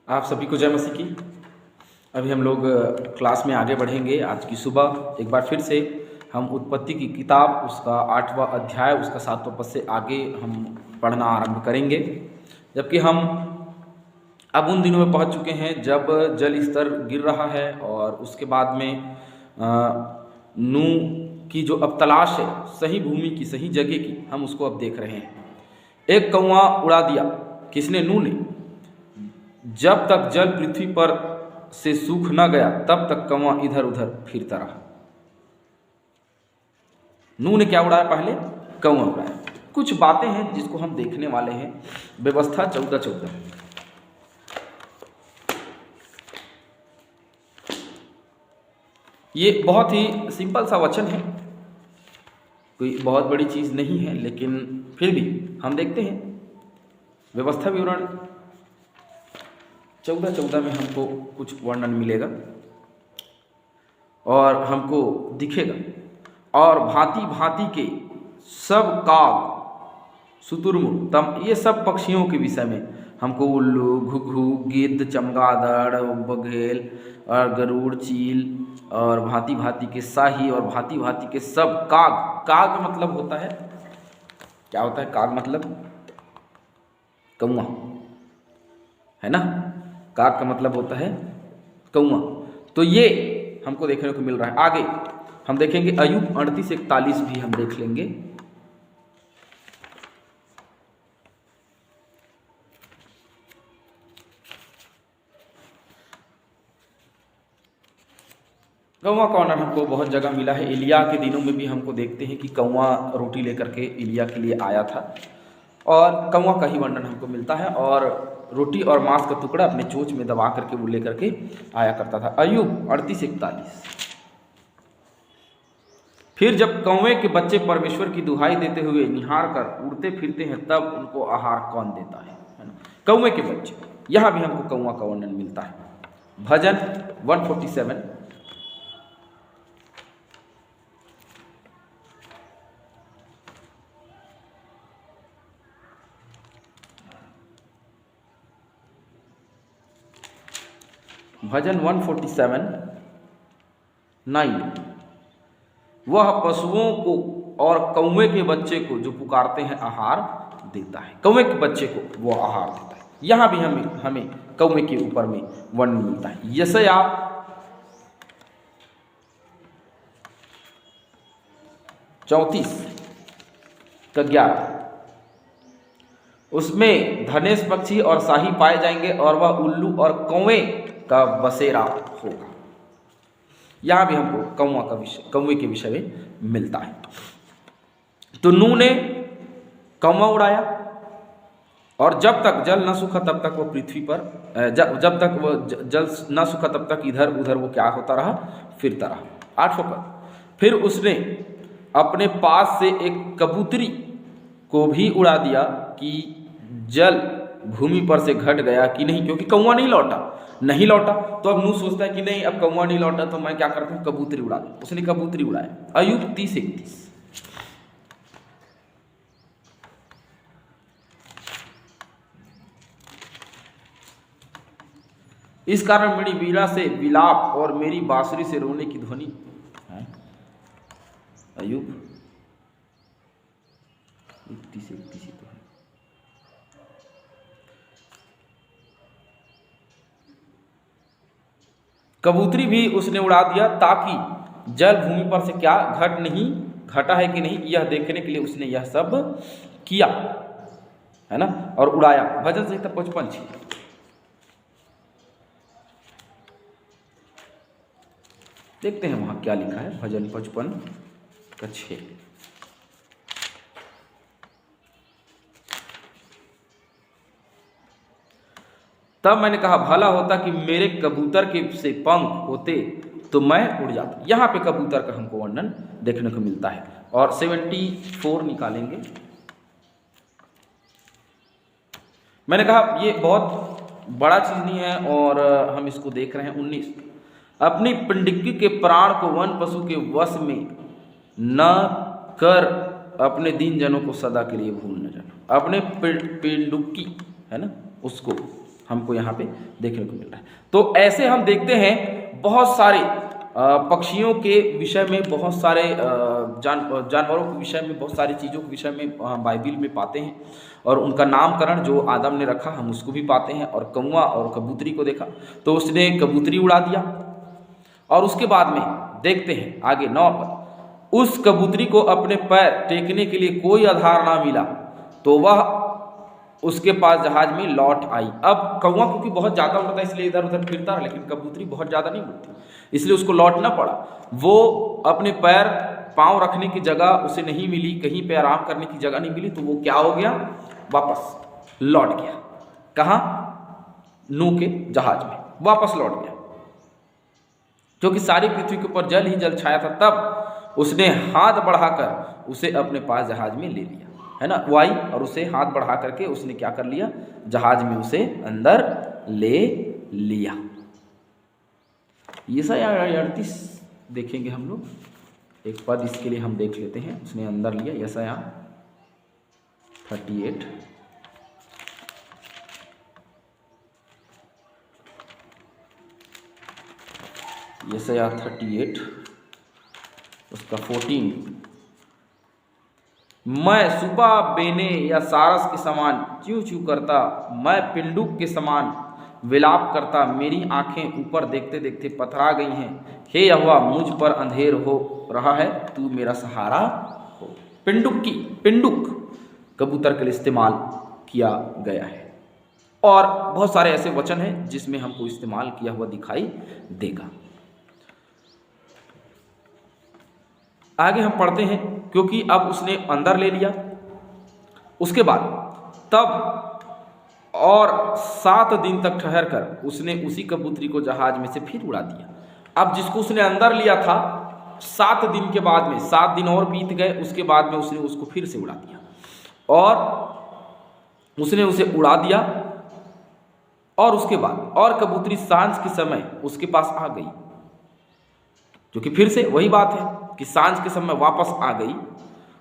आप सभी को जय मसीह की। अभी हम लोग क्लास में आगे बढ़ेंगे। आज की सुबह एक बार फिर से हम उत्पत्ति की किताब उसका 8वां अध्याय उसका 7वां पद से आगे हम पढ़ना आरंभ करेंगे। जबकि हम अब उन दिनों में पहुंच चुके हैं जब जल स्तर गिर रहा है और उसके बाद में नूह की जो अब तलाश है सही भूमि की, सही जगह की, हम उसको अब देख रहे हैं। एक कौवा उड़ा दिया, किसने? नूह ने। जब तक जल पृथ्वी पर से सूख न गया तब तक कौवा इधर उधर फिरता रहा। नूह ने क्या उड़ाया? पहले कौवा उड़ाया। कुछ बातें हैं जिसको हम देखने वाले हैं। व्यवस्था 14:14। ये बहुत ही सिंपल सा वचन है, कोई बहुत बड़ी चीज़ नहीं है, लेकिन फिर भी हम देखते हैं। व्यवस्था विवरण 14:14 में हमको कुछ वर्णन मिलेगा और हमको दिखेगा। और भांति भांति के सब काग, शुतुरमुर्ग, तम, ये सब पक्षियों के विषय में हमको उल्लू, घुघू, गिद्ध, चमगादड़, बघेल और गरुड़, चील और भांति भांति के शाही और भांति भांति के सब काग। काग मतलब होता है, क्या होता है काग? मतलब कौवा, है ना। काग का मतलब होता है कौवा। तो ये हमको देखने को मिल रहा है। आगे हम देखेंगे अय्यूब 38:41 भी हम देख लेंगे। कौवा का वर्णन हमको बहुत जगह मिला है। इलिया के दिनों में भी हमको देखते हैं कि कौवा रोटी लेकर के इलिया के लिए आया था और कौवा का ही वर्णन हमको मिलता है। और रोटी और मांस का टुकड़ा अपने चोंच में दबा करके वो लेकर के आया करता था। अय्यूब 38:41। फिर जब कौवे के बच्चे परमेश्वर की दुहाई देते हुए निहार कर उड़ते फिरते हैं तब उनको आहार कौन देता है ना। कौवे के बच्चे, यहाँ भी हमको कौवा का वर्णन मिलता है। भजन 147। भजन 147:9। वह पशुओं को और कौवे के बच्चे को जो पुकारते हैं आहार देता है। कौवे के बच्चे को वो आहार देता है। यहाँ भी हमें कौवे के ऊपर में वर्णन मिलता है। यशायाह 34:11। उसमें धनेश पक्षी और शाही पाए जाएंगे और वह उल्लू और कौवे का बसेरा होगा। यहाँ भी हमको कौवे के विषय में मिलता है। तो नूह ने कौवा उड़ाया और जब तक जल न सूखा तब तक वो पृथ्वी पर जब तक वो जल न सूखा तब तक इधर उधर वो क्या होता रहा? फिरता रहा। 8वां पद। फिर उसने अपने पास से एक कबूतरी को भी उड़ा दिया कि जल भूमि पर से घट गया कि नहीं, क्योंकि कौवा नहीं लौटा। तो अब नूह सोचता है कि नहीं, अब कौवा नहीं लौटा तो मैं क्या करता हूँ, कबूतरी उड़ा दूं। उसने कबूतरी उड़ाया। अय्यूब 30:31। इस कारण मेरी वीणा से विलाप और मेरी बांसुरी से रोने की ध्वनि है। अय्यूब 31:31 तो है। कबूतरी भी उसने उड़ा दिया ताकि जल भूमि पर से क्या घटा है कि नहीं, यह देखने के लिए उसने यह सब किया, है ना, और उड़ाया। भजन संहिता 55:6। देखते हैं वहां क्या लिखा है। भजन 55:6। तब मैंने कहा भला होता कि मेरे कबूतर के से पंख होते तो मैं उड़ जाता। यहाँ पे कबूतर का हमको वर्णन देखने को मिलता है। और 74 निकालेंगे। मैंने कहा ये बहुत बड़ा चीज नहीं है और हम इसको देख रहे हैं। 19। अपनी पिंडुकी के प्राण को वन पशु के वश में न कर अपने दीन जनों को सदा के लिए भूल न जाना। अपने पिंडुकी, है ना, उसको हमको यहाँ पे देखने को मिल रहा है। तो ऐसे हम देखते हैं बहुत सारे पक्षियों के विषय में, बहुत सारे जानवरों के विषय में, बहुत सारी चीज़ों के विषय में बाइबिल में पाते हैं। और उनका नामकरण जो आदम ने रखा हम उसको भी पाते हैं। और कौवा और कबूतरी को देखा तो उसने कबूतरी उड़ा दिया। और उसके बाद में देखते हैं आगे 9 पर, उस कबूतरी को अपने पैर टेकने के लिए कोई आधार ना मिला तो वह उसके पास जहाज में लौट आई। अब कौवा क्योंकि बहुत ज़्यादा उड़ता है इसलिए इधर उधर फिरता है, लेकिन कबूतरी बहुत ज़्यादा नहीं उड़ती इसलिए उसको लौटना पड़ा। वो अपने पैर पाँव रखने की जगह उसे नहीं मिली, कहीं पे आराम करने की जगह नहीं मिली, तो वो क्या हो गया, वापस लौट गया। कहाँ? नूह के जहाज में वापस लौट गया। क्योंकि सारी पृथ्वी के ऊपर जल ही जल छाया था, तब उसने हाथ बढ़ाकर उसे अपने पास जहाज में ले लिया, है ना। वो आई और उसे हाथ बढ़ा करके उसने क्या कर लिया, जहाज में उसे अंदर ले लिया। यशायाह 38 देखेंगे हम लोग, एक पद इसके लिए हम देख लेते हैं। उसने अंदर लिया, यशायाह 38 यशायाह 38 उसका 14, मैं सुबह बेने या सारस के समान च्यू च्यू करता, मैं पिंडुक के समान विलाप करता, मेरी आंखें ऊपर देखते देखते पथरा गई हैं। हे यहोवा, मुझ पर अंधेर हो रहा है, तू मेरा सहारा हो। पिंडुक कबूतर के लिए इस्तेमाल किया गया है। और बहुत सारे ऐसे वचन हैं जिसमें हमको इस्तेमाल किया हुआ दिखाई देगा। आगे हम पढ़ते हैं, क्योंकि अब उसने अंदर ले लिया, उसके बाद तब और 7 दिन तक ठहर कर उसने उसी कबूतरी को जहाज में से फिर उड़ा दिया। अब जिसको उसने अंदर लिया था, 7 दिन के बाद में 7 दिन और बीत गए, उसके बाद में उसने उसको फिर से उड़ा दिया और उसने उसे उड़ा दिया। और उसके बाद और कबूतरी सांझ के समय उसके पास आ गई, क्योंकि फिर से वही बात है कि सांझ के समय वापस आ गई।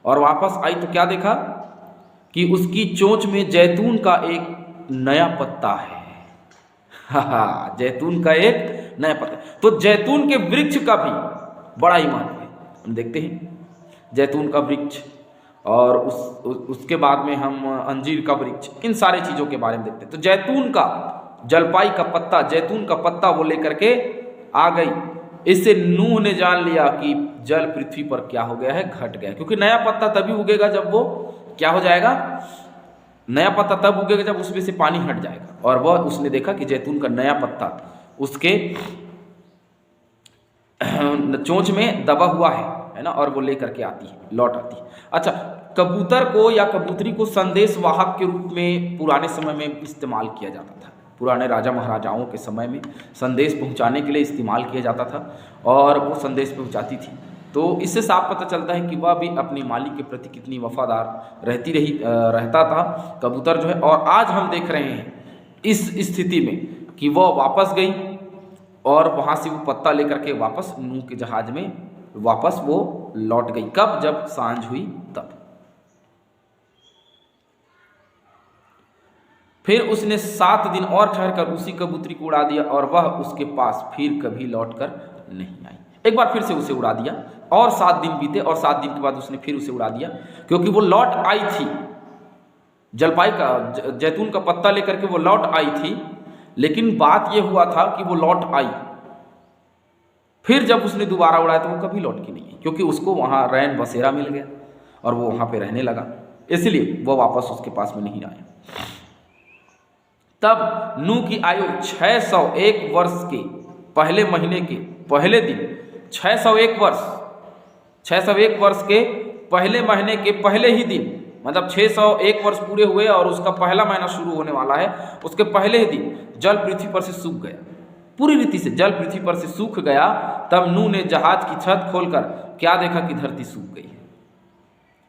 और वापस आई तो क्या देखा कि उसकी चोंच में जैतून का एक नया पत्ता है। जैतून का एक नया पत्ता। तो जैतून के वृक्ष का भी बड़ा ही महत्व है। हम देखते हैं जैतून का वृक्ष और उसके बाद में हम अंजीर का वृक्ष, इन सारी चीज़ों के बारे में देखते हैं। तो जैतून का, जलपाई का पत्ता, जैतून का पत्ता वो लेकर के आ गई। इससे नूह ने जान लिया कि जल पृथ्वी पर क्या हो गया है, घट गया। क्योंकि नया पत्ता तभी उगेगा जब वो क्या हो जाएगा, नया पत्ता तब उगेगा जब उसमें से पानी हट जाएगा। और वह उसने देखा कि जैतून का नया पत्ता उसके चोंच में दबा हुआ है ना, और वो लेकर के आती है, लौट आती है। अच्छा, कबूतर को या कबूतरी को संदेश वाहक के रूप में पुराने समय में इस्तेमाल किया जाता था। पुराने राजा महाराजाओं के समय में संदेश पहुंचाने के लिए इस्तेमाल किया जाता था और वो संदेश पहुंचाती थी। तो इससे साफ पता चलता है कि वह भी अपने मालिक के प्रति कितनी वफादार रहता था कबूतर जो है। और आज हम देख रहे हैं इस स्थिति में कि वह वापस गई और वहाँ से वो पत्ता लेकर के वापस नूह के जहाज में वापस वो लौट गई। कब? जब सांझ हुई तब। फिर उसने 7 दिन और ठहरकर उसी कबूतरी को उड़ा दिया और वह उसके पास फिर कभी लौटकर नहीं आई। एक बार फिर से उसे उड़ा दिया और 7 दिन बीते और 7 दिन के बाद उसने फिर उसे उड़ा दिया, क्योंकि वो लौट आई थी, जलपाई का जैतून का पत्ता लेकर के वो लौट आई थी। लेकिन बात ये हुआ था कि वो लौट आई, फिर जब उसने दोबारा उड़ाया तो वो कभी लौट के नहीं आई, क्योंकि उसको वहाँ रैन बसेरा मिल गया और वो वहाँ पे रहने लगा, इसलिए वो वापस उसके पास में नहीं आया। तब नूह की आयु 601 वर्ष के पहले महीने के पहले दिन, 601 वर्ष के पहले महीने के पहले ही दिन, मतलब 601 वर्ष पूरे हुए और उसका पहला महीना शुरू होने वाला है, उसके पहले ही दिन जल पृथ्वी पर से सूख गया, पूरी रीति से जल पृथ्वी पर से सूख गया। तब नूह ने जहाज की छत खोलकर क्या देखा कि धरती सूख गई है।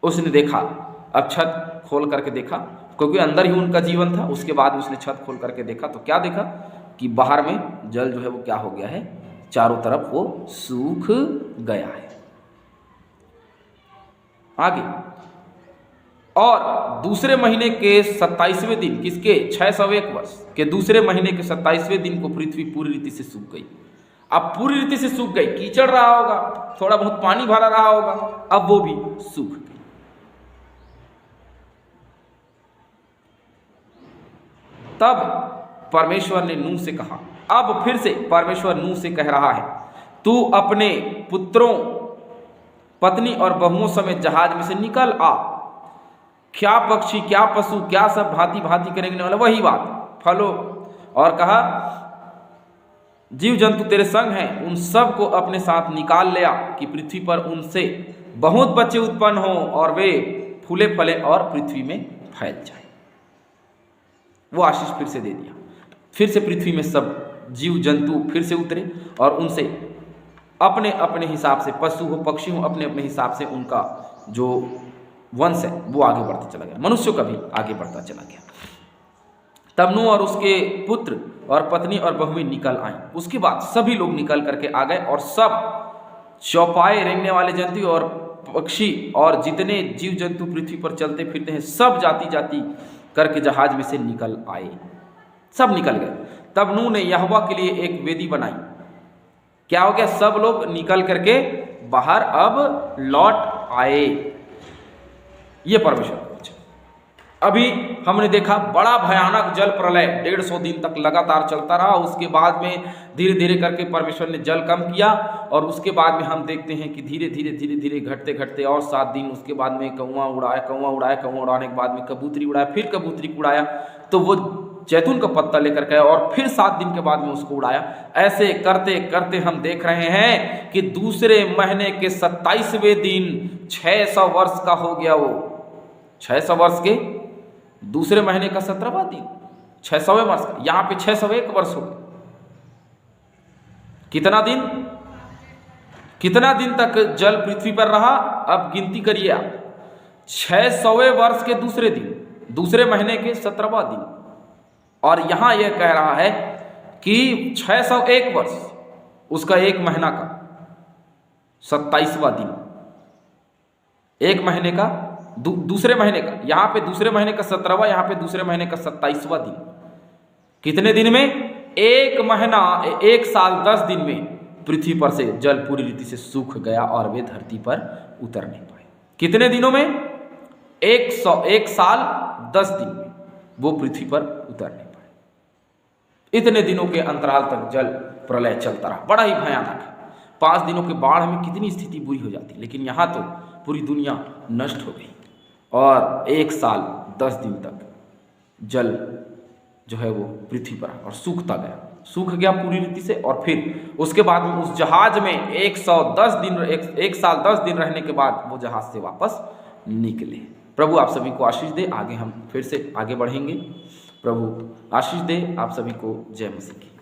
उसने देखा, अब छत खोल करके देखा, क्योंकि अंदर ही उनका जीवन था। उसके बाद उसने छत खोल करके देखा तो क्या देखा कि बाहर में जल जो है वो क्या हो गया है, चारों तरफ वो सूख गया है। आगे और दूसरे महीने के 27वें दिन, किसके 601 वर्ष के दूसरे महीने के 27वें दिन को पृथ्वी पूरी रीति से सूख गई। अब पूरी रीति से सूख गई, कीचड़ रहा होगा, थोड़ा बहुत पानी भरा रहा होगा, अब वो भी सूख गई। तब परमेश्वर ने नूह से कहा, अब फिर से परमेश्वर नूह से कह रहा है, तू अपने पुत्रों, पत्नी और बहुओं समेत जहाज में से निकल आ। क्या पक्षी, क्या पशु, क्या सब भांति भांति करेंगे वाला, वही बात फलों, और कहा जीव जंतु तेरे संग हैं, उन सब को अपने साथ निकाल ले आ, कि पृथ्वी पर उनसे बहुत बच्चे उत्पन्न हों और वे फूले फले और पृथ्वी में फैल जाए। वो आशीष फिर से दे दिया। फिर से पृथ्वी में सब जीव जंतु फिर से उतरे और उनसे अपने अपने हिसाब से, पशु हो पक्षी हो, अपने अपने हिसाब से उनका जो वंश है वो आगे बढ़ता चला गया। मनुष्यों का भी आगे बढ़ता चला गया। तब नूह और उसके पुत्र और पत्नी और बहुएं निकल आए। उसके बाद सभी लोग निकल करके आ गए और सब चौपाए रेंगने वाले जंतु और पक्षी और जितने जीव जंतु पृथ्वी पर चलते फिरते हैं, सब जाति जाति करके जहाज में से निकल आए, सब निकल गए। तब नूह ने यहोवा के लिए एक वेदी बनाई। क्या हो गया? सब लोग निकल करके बाहर अब लौट आए। ये परमेश्वर का वचन। अभी हमने देखा बड़ा भयानक जल प्रलय 150 दिन तक लगातार चलता रहा। उसके बाद में धीरे धीरे करके परमेश्वर ने जल कम किया और उसके बाद में हम देखते हैं कि धीरे धीरे धीरे धीरे घटते घटते और 7 दिन, उसके बाद में कौवा उड़ाया, कौवा उड़ाने के बाद में कबूतरी उड़ाया, फिर कबूतरी उड़ाया तो वो जैतून का पत्ता लेकर के और फिर 7 दिन के बाद में उसको उड़ाया। ऐसे करते करते हम देख रहे हैं कि दूसरे महीने के 27वें दिन 600 वर्ष का हो गया। वो 600 वर्ष के दूसरे महीने का 17वां दिन 600वें वर्ष का, यहाँ पे 601 वर्ष हो गए। कितना दिन तक जल पृथ्वी पर रहा? अब गिनती करिए आप। 600वें वर्ष के दूसरे दिन, दूसरे महीने के 17वां दिन, और यहां यह कह रहा है कि 601 वर्ष, उसका एक महीना का 27वां दिन, एक महीने का दूसरे महीने का, यहां पे दूसरे महीने का 17वां, यहां पे दूसरे महीने का 27वां दिन। कितने दिन में? एक महीना, 1 साल 10 दिन में पृथ्वी पर से जल पूरी रीति से सूख गया और वे धरती पर उतर नहीं पाए। कितने दिनों में? 1 साल 10 दिन में वो पृथ्वी पर उतर नहीं पाए। इतने दिनों के अंतराल तक जल प्रलय चलता रहा, बड़ा ही भयानक है। 5 दिनों के बाढ़ में कितनी स्थिति बुरी हो जाती, लेकिन यहां तो पूरी दुनिया नष्ट हो गई और 1 साल 10 दिन तक जल जो है वो पृथ्वी पर और सूख गया पूरी रीति से। और फिर उसके बाद में उस जहाज में 110 दिन, 1 साल 10 दिन रहने के बाद वो जहाज से वापस निकले। प्रभु आप सभी को आशीष दे। आगे हम फिर से आगे बढ़ेंगे। प्रभु आशीष दे आप सभी को। जय मसीह की।